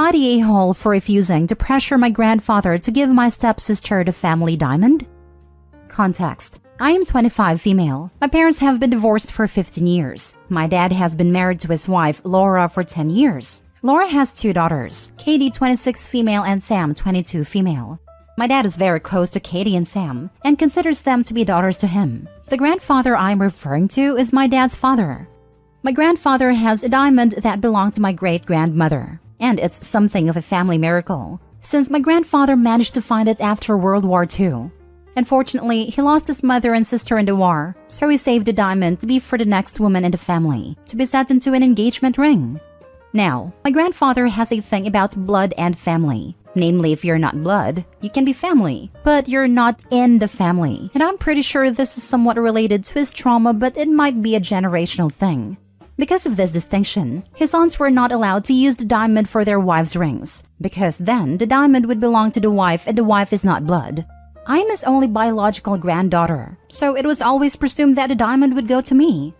I the a-hole for refusing to pressure my grandfather to give my stepsister the family diamond? Context. I am 25, female. My parents have been divorced for 15 years. My dad has been married to his wife, Laura, for 10 years. Laura has 2 daughters, Katie, 26, female, and Sam, 22, female. My dad is very close to Katie and Sam and considers them to be daughters to him. The grandfather I'm referring to is my dad's father. My grandfather has a diamond that belonged to my great-grandmother, and it's something of a family miracle, since my grandfather managed to find it after World War II. Unfortunately, he lost his mother and sister in the war, so he saved the diamond to be for the next woman in the family, to be set into an engagement ring. Now, my grandfather has a thing about blood and family. Namely, if you're not blood, you can be family, but you're not in the family. And I'm pretty sure this is somewhat related to his trauma, but it might be a generational thing. Because of this distinction, his aunts were not allowed to use the diamond for their wives' rings, because then the diamond would belong to the wife and the wife is not blood. I am his only biological granddaughter, so it was always presumed that the diamond would go to me.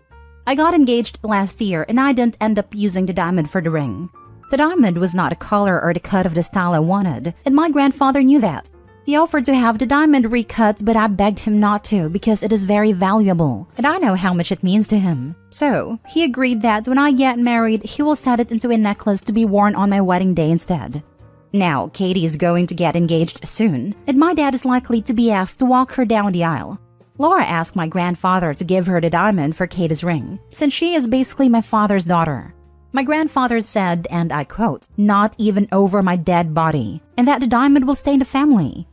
I got engaged last year and I didn't end up using the diamond for the ring. The diamond was not a color or the cut of the style I wanted, and my grandfather knew that. He offered to have the diamond recut, but I begged him not to because it is very valuable, and I know how much it means to him. So, he agreed that when I get married, he will set it into a necklace to be worn on my wedding day instead. Now, Katie is going to get engaged soon, and my dad is likely to be asked to walk her down the aisle. Laura asked my grandfather to give her the diamond for Katie's ring, since she is basically my father's daughter. My grandfather said, and I quote, "Not even over my dead body," and that the diamond will stay in the family.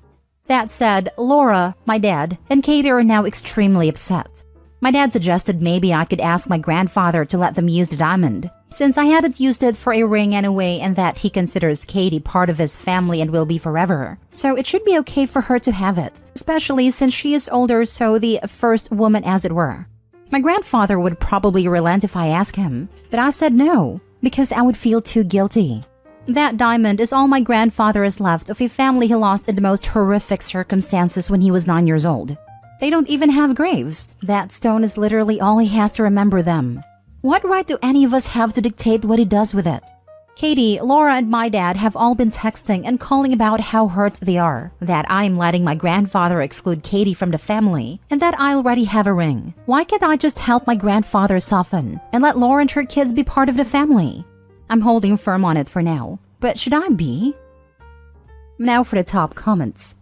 That said, Laura, my dad, and Katie are now extremely upset. My dad suggested maybe I could ask my grandfather to let them use the diamond, since I hadn't used it for a ring anyway, and that he considers Katie part of his family and will be forever. So it should be okay for her to have it, especially since she is older, so the first woman as it were. My grandfather would probably relent if I asked him, but I said no, because I would feel too guilty. That diamond is all my grandfather has left of a family he lost in the most horrific circumstances when he was 9 years old. They don't even have graves. That stone is literally all he has to remember them. What right do any of us have to dictate what he does with it? Katie, Laura, and my dad have all been texting and calling about how hurt they are, that I'm letting my grandfather exclude Katie from the family, and that I already have a ring. Why can't I just help my grandfather soften, and let Laura and her kids be part of the family? I'm holding firm on it for now, but should I be? Now for the top comments.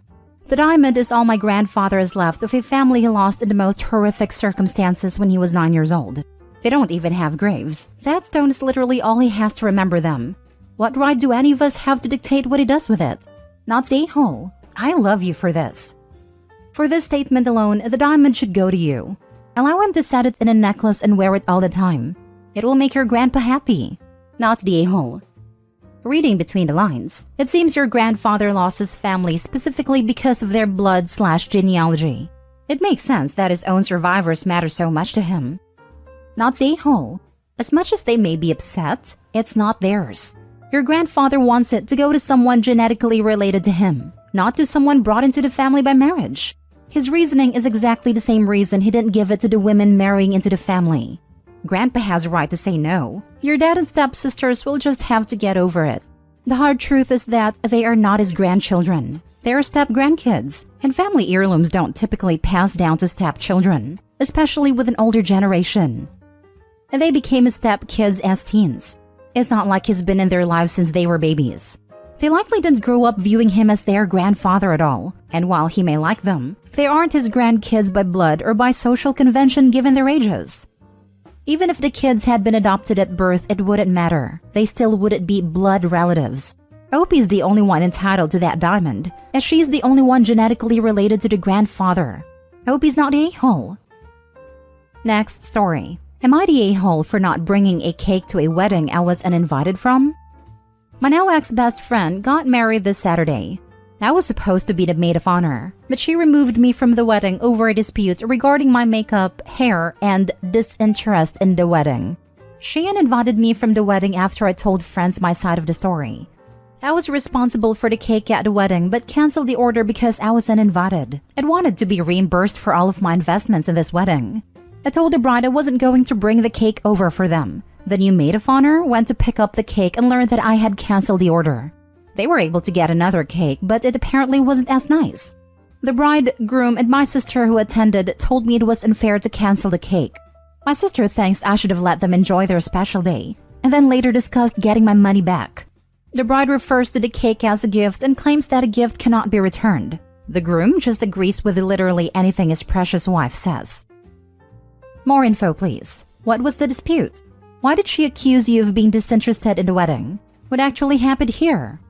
The diamond is all my grandfather has left of a family he lost in the most horrific circumstances when he was 9 years old. They don't even have graves. That stone is literally all he has to remember them. What right do any of us have to dictate what he does with it? Not the a-hole. I love you for this. For this statement alone, the diamond should go to you. Allow him to set it in a necklace and wear it all the time. It will make your grandpa happy. Not the a-hole. Reading between the lines, it seems your grandfather lost his family specifically because of their blood/genealogy. It makes sense that his own survivors matter so much to him. Not the a-hole. As much as they may be upset, it's not theirs. Your grandfather wants it to go to someone genetically related to him, not to someone brought into the family by marriage. His reasoning is exactly the same reason he didn't give it to the women marrying into the family. Grandpa has a right to say no. Your dad and stepsisters will just have to get over it. The hard truth is that they are not his grandchildren. They are step-grandkids, and family heirlooms don't typically pass down to stepchildren, especially with an older generation. And they became his stepkids as teens. It's not like he's been in their lives since they were babies. They likely didn't grow up viewing him as their grandfather at all, and while he may like them, they aren't his grandkids by blood or by social convention given their ages. Even if the kids had been adopted at birth, it wouldn't matter. They still wouldn't be blood relatives. Opie's the only one entitled to that diamond, as she's the only one genetically related to the grandfather. Opie's not the a-hole. Next story. Am I the a-hole for not bringing a cake to a wedding I was uninvited from? My now ex-best friend got married this Saturday. I was supposed to be the maid of honor, but she removed me from the wedding over a dispute regarding my makeup, hair, and disinterest in the wedding. She uninvited me from the wedding after I told friends my side of the story. I was responsible for the cake at the wedding but canceled the order because I was uninvited and wanted to be reimbursed for all of my investments in this wedding. I told the bride I wasn't going to bring the cake over for them, The new maid of honor went to pick up the cake and learned that I had canceled the order. They were able to get another cake, but it apparently wasn't as nice. The bride, groom, and my sister who attended told me it was unfair to cancel the cake. My sister thinks I should have let them enjoy their special day, and then later discussed getting my money back. The bride refers to the cake as a gift and claims that a gift cannot be returned. The groom just agrees with literally anything his precious wife says. More info, please. What was the dispute? Why did she accuse you of being disinterested in the wedding? What actually happened here?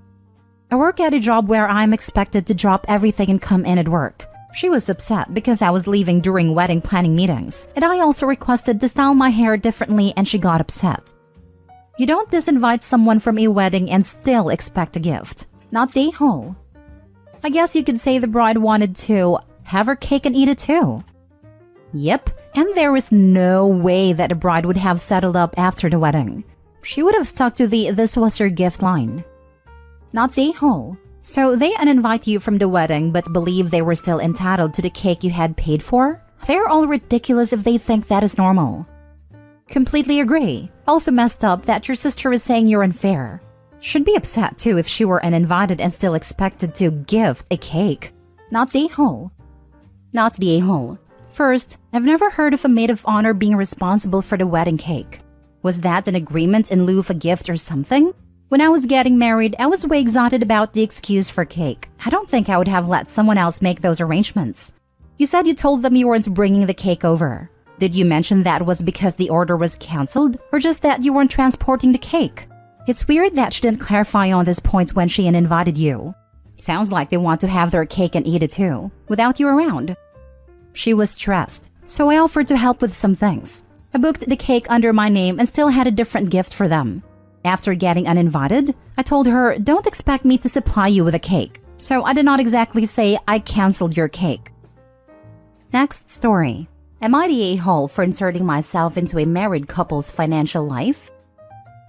I work at a job where I'm expected to drop everything and come in at work. She was upset because I was leaving during wedding planning meetings, and I also requested to style my hair differently and she got upset. You don't disinvite someone from a wedding and still expect a gift. Not the whole. I guess you could say the bride wanted to have her cake and eat it too. Yep, and there was no way that the bride would have settled up after the wedding. She would have stuck to the "this was your gift" line. Not the whole. So they uninvite you from the wedding but believe they were still entitled to the cake you had paid for? They're all ridiculous if they think that is normal. Completely agree. Also messed up that your sister is saying you're unfair. Should be upset too if she were uninvited and still expected to gift a cake. Not the whole. Not the whole. First, I've never heard of a maid of honor being responsible for the wedding cake. Was that an agreement in lieu of a gift or something? When I was getting married, I was way excited about the excuse for cake. I don't think I would have let someone else make those arrangements. You said you told them you weren't bringing the cake over. Did you mention that was because the order was canceled, or just that you weren't transporting the cake? It's weird that she didn't clarify on this point when she uninvited you. Sounds like they want to have their cake and eat it too, without you around. She was stressed, so I offered to help with some things. I booked the cake under my name and still had a different gift for them. After getting uninvited, I told her, don't expect me to supply you with a cake. So I did not exactly say I canceled your cake. Next story. Am I the a-hole for inserting myself into a married couple's financial life?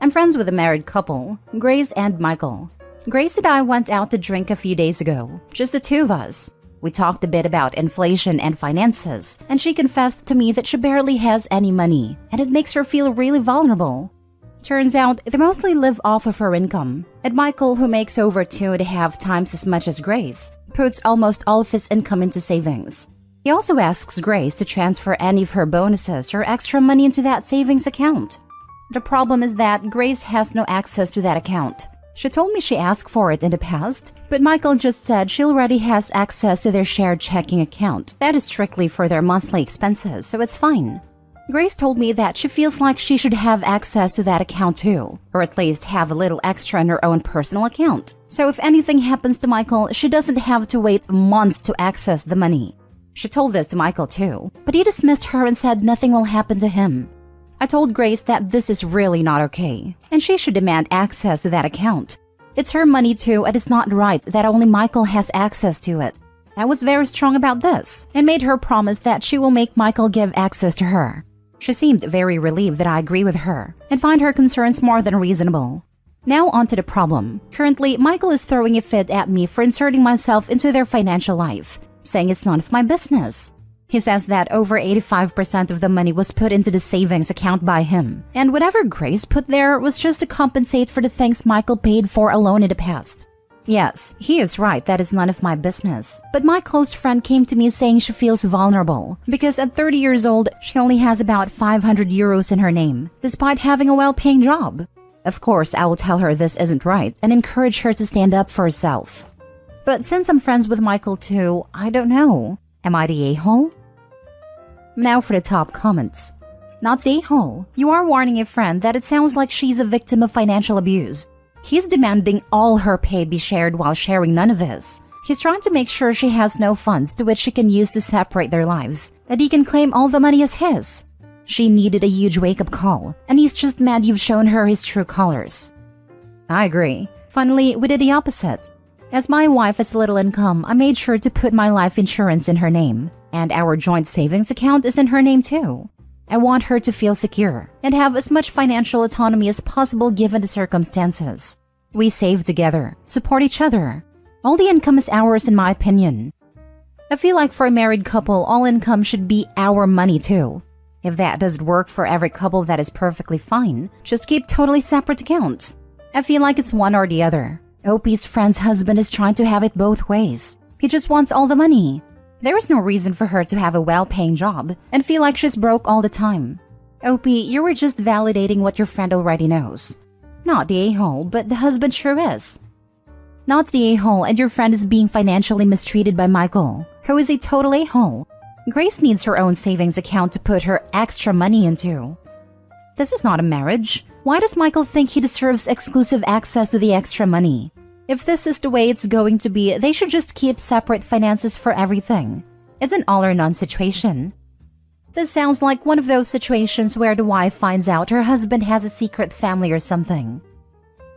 I'm friends with a married couple, Grace and Michael. Grace and I went out to drink a few days ago, just the two of us. We talked a bit about inflation and finances, and she confessed to me that she barely has any money, and it makes her feel really vulnerable. Turns out, they mostly live off of her income, and Michael, who makes over 2.5 times as much as Grace, puts almost all of his income into savings. He also asks Grace to transfer any of her bonuses or extra money into that savings account. The problem is that Grace has no access to that account. She told me she asked for it in the past, but Michael just said she already has access to their shared checking account. That is strictly for their monthly expenses, so it's fine. Grace told me that she feels like she should have access to that account too, or at least have a little extra in her own personal account. So if anything happens to Michael, she doesn't have to wait months to access the money. She told this to Michael too, but he dismissed her and said nothing will happen to him. I told Grace that this is really not okay, and she should demand access to that account. It's her money too, and it's not right that only Michael has access to it. I was very strong about this, and made her promise that she will make Michael give access to her. She seemed very relieved that I agree with her, and find her concerns more than reasonable. Now on to the problem. Currently, Michael is throwing a fit at me for inserting myself into their financial life, saying it's none of my business. He says that over 85% of the money was put into the savings account by him, and whatever Grace put there was just to compensate for the things Michael paid for alone in the past. Yes, he is right that is none of my business, but my close friend came to me saying she feels vulnerable because at 30 years old, she only has about 500 euros in her name, despite having a well-paying job. Of course, I will tell her this isn't right and encourage her to stand up for herself. But since I'm friends with Michael too, I don't know. Am I the a-hole? Now for the top comments. Not the a-hole. You are warning a friend that it sounds like she's a victim of financial abuse. He's demanding all her pay be shared while sharing none of his. He's trying to make sure she has no funds to which she can use to separate their lives, that he can claim all the money as his. She needed a huge wake-up call, and he's just mad you've shown her his true colors. I agree. Finally, we did the opposite. As my wife has little income, I made sure to put my life insurance in her name, and our joint savings account is in her name too. I want her to feel secure and have as much financial autonomy as possible given the circumstances. We save together, support each other. All the income is ours in my opinion. I feel like for a married couple, all income should be our money too. If that doesn't work for every couple, that is perfectly fine. Just keep totally separate accounts. I feel like it's one or the other. OP's friend's husband is trying to have it both ways. He just wants all the money. There is no reason for her to have a well-paying job and feel like she's broke all the time. OP, you were just validating what your friend already knows. Not the a-hole, but the husband sure is. Not the a-hole, and your friend is being financially mistreated by Michael, who is a total a-hole. Grace needs her own savings account to put her extra money into. This is not a marriage. Why does Michael think he deserves exclusive access to the extra money? If this is the way it's going to be, they should just keep separate finances for everything. It's an all-or-none situation. This sounds like one of those situations where the wife finds out her husband has a secret family or something.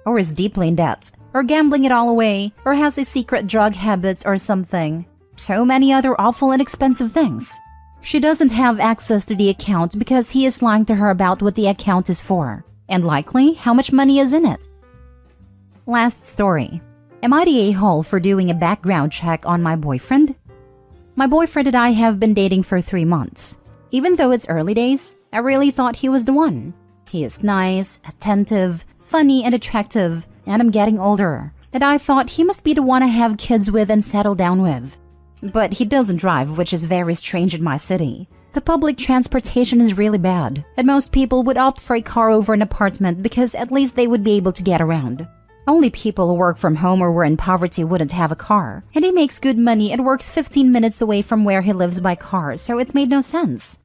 Or is deeply in debt, or gambling it all away, or has a secret drug habits or something. So many other awful and expensive things. She doesn't have access to the account because he is lying to her about what the account is for, and likely how much money is in it. Last story. Am I the a-hole for doing a background check on my boyfriend? My boyfriend and I have been dating for 3 months. Even though it's early days, I really thought he was the one. He is nice, attentive, funny, and attractive, and I'm getting older, and I thought he must be the one I have kids with and settle down with. But he doesn't drive, which is very strange in my city. The public transportation is really bad, and most people would opt for a car over an apartment because at least they would be able to get around. Only people who work from home or were in poverty wouldn't have a car, and he makes good money and works 15 minutes away from where he lives by car, so it made no sense.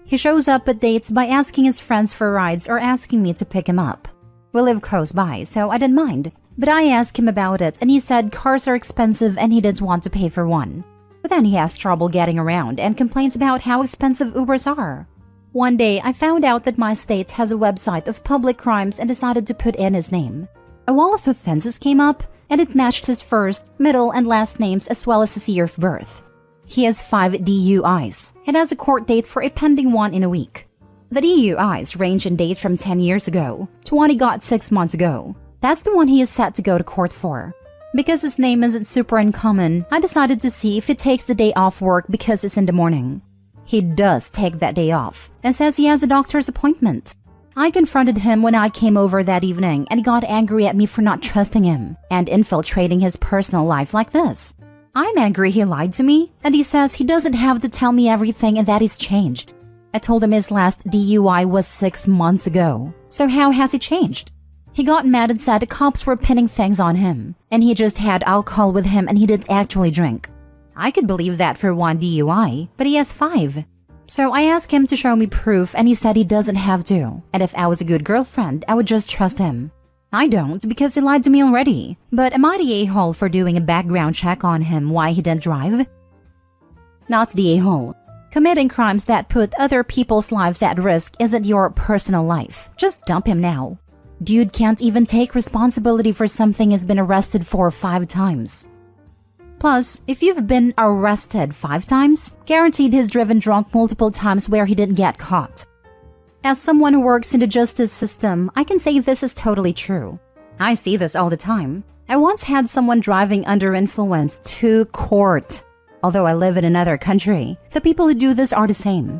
He shows up at dates by asking his friends for rides or asking me to pick him up. We live close by, so I didn't mind, but I asked him about it and he said cars are expensive and he didn't want to pay for one. But then he has trouble getting around and complains about how expensive Ubers are. One day, I found out that my state has a website of public crimes and decided to put in his name. A wall of offenses came up, and it matched his first, middle, and last names as well as his year of birth. He has 5 DUIs and has a court date for a pending one in a week. The DUIs range in date from 10 years ago to one he got 6 months ago. That's the one he is set to go to court for. Because his name isn't super uncommon, I decided to see if he takes the day off work because it's in the morning. He does take that day off and says he has a doctor's appointment. I confronted him when I came over that evening and he got angry at me for not trusting him and infiltrating his personal life like this. I'm angry he lied to me, and he says he doesn't have to tell me everything and that he's changed. I told him his last DUI was 6 months ago, so how has he changed? He got mad and said the cops were pinning things on him, and he just had alcohol with him and he didn't actually drink. I could believe that for 1 DUI, but he has 5. So I asked him to show me proof and he said he doesn't have to, and if I was a good girlfriend, I would just trust him. I don't because he lied to me already, but am I the a-hole for doing a background check on him why he didn't drive? Not the a-hole. Committing crimes that put other people's lives at risk isn't your personal life. Just dump him now. Dude can't even take responsibility for something he's been arrested for 5 times. Plus, if you've been arrested 5 times, guaranteed he's driven drunk multiple times where he didn't get caught. As someone who works in the justice system, I can say this is totally true. I see this all the time. I once had someone driving under influence to court. Although I live in another country, the people who do this are the same.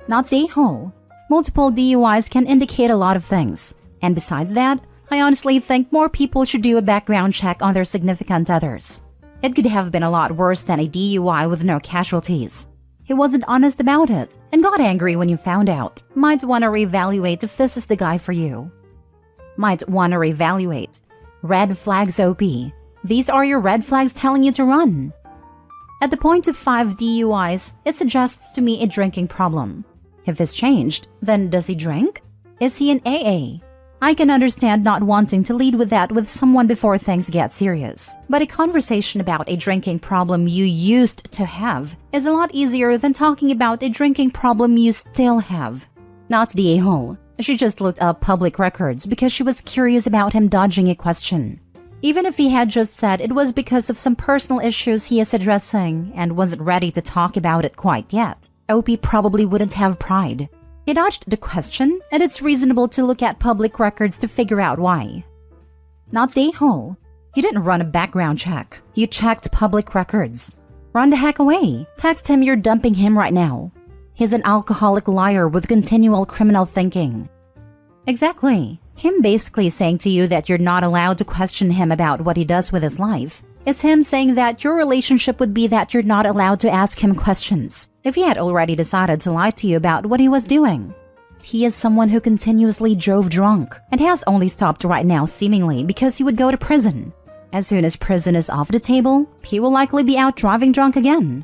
Not the a-hole. Multiple DUIs can indicate a lot of things. And besides that, I honestly think more people should do a background check on their significant others. It could have been a lot worse than a DUI with no casualties. He wasn't honest about it and got angry when you found out. Might want to reevaluate if this is the guy for you. Might want to reevaluate. Red flags OP. These are your red flags telling you to run. At the point of 5 DUIs, it suggests to me a drinking problem. If it's changed, then does he drink? Is he in AA? I can understand not wanting to lead with that with someone before things get serious. But a conversation about a drinking problem you used to have is a lot easier than talking about a drinking problem you still have. Not the a-hole. She just looked up public records because she was curious about him dodging a question. Even if he had just said it was because of some personal issues he is addressing and wasn't ready to talk about it quite yet, OP probably wouldn't have pride. He dodged the question, and it's reasonable to look at public records to figure out why. Not the a-hole. You didn't run a background check. You checked public records. Run the heck away. Text him you're dumping him right now. He's an alcoholic liar with continual criminal thinking. Exactly. Him basically saying to you that you're not allowed to question him about what he does with his life. It's him saying that your relationship would be that you're not allowed to ask him questions if he had already decided to lie to you about what he was doing. He is someone who continuously drove drunk and has only stopped right now seemingly because he would go to prison. As soon as prison is off the table, he will likely be out driving drunk again.